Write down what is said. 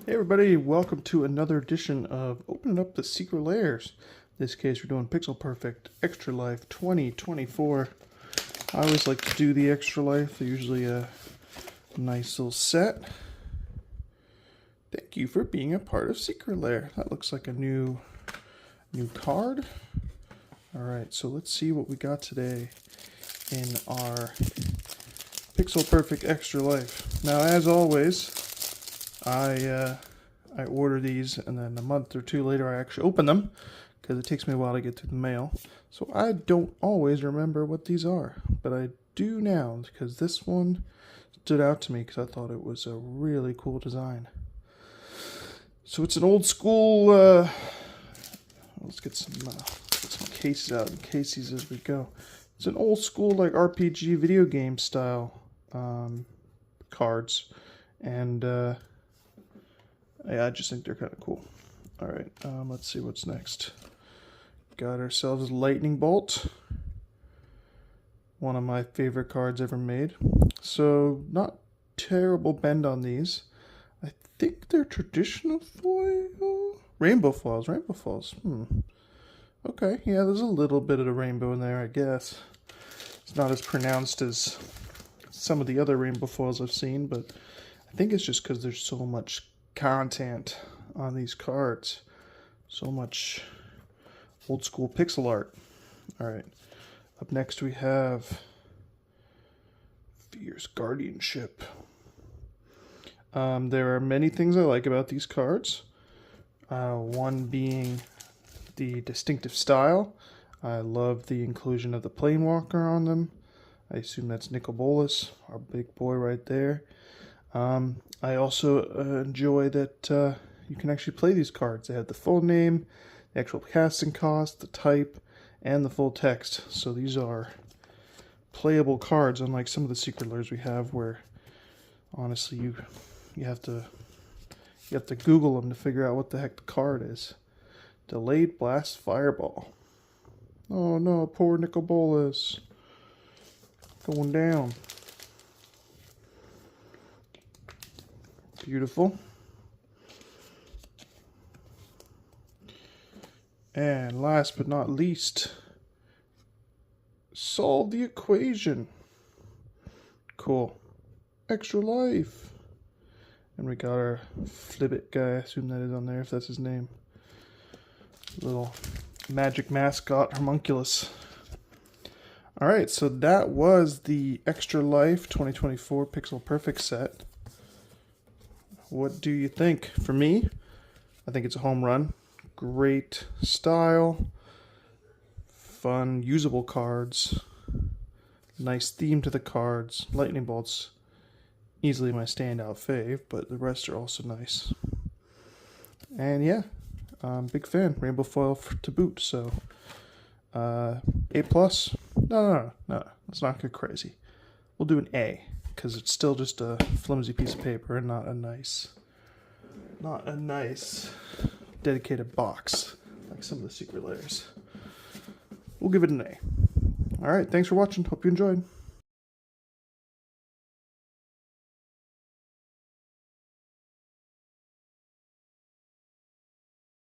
Hey everybody, welcome to another edition of Opening Up the Secret Lairs. In this case, we're doing Pixel Perfect Extra Life 2024. I always like to do the Extra Life. They're usually a nice little set. Thank you for being a part of Secret Lair. That looks like a new card. Alright, so let's see what we got today in our Pixel Perfect Extra Life. Now, as always, I order these, and then a month or two later I actually open them because it takes me a while to get through the mail. So I don't always remember what these are, but I do now because this one stood out to me because I thought it was a really cool design. So it's an old school. Let's get some cases out and cases as we go. It's an old school like RPG video game style cards, and yeah, I just think they're kind of cool. Alright, let's see what's next. Got ourselves Lightning Bolt. One of my favorite cards ever made. So, not terrible bend on these. I think they're traditional foil? Rainbow foils, Okay, yeah, there's a little bit of a rainbow in there, I guess. It's not as pronounced as some of the other rainbow foils I've seen, but I think it's just because there's so much content on these cards, so much old school pixel art. Alright, up next we have Fierce Guardianship. There are many things I like about these cards, one being the distinctive style. I love the inclusion of the Planewalker on them. I assume that's Nicol Bolas, our big boy right there. I also enjoy that you can actually play these cards. They have the full name, the actual casting cost, the type, and the full text. So these are playable cards, unlike some of the Secret Lairs we have where, honestly, you have to Google them to figure out what the heck the card is. Delayed Blast Fireball. Oh no, poor Nicol Bolas. Going down. Beautiful. And last but not least, Solve the Equation. Cool. Extra Life. And we got our Flibbit guy, I assume that is on there if that's his name. Little magic mascot homunculus. Alright, so that was the Extra Life 2024 Pixel Perfect set. What do you think? For me, I think it's a home run. Great style, fun, usable cards, nice theme to the cards. Lightning Bolt's easily my standout fave, but the rest are also nice. And yeah, big fan. Rainbow foil to boot, so A+. No, let's not get crazy. We'll do an A, because it's still just a flimsy piece of paper and not a nice dedicated box like some of the Secret Lairs. We'll give it an A. Alright, thanks for watching. Hope you enjoyed.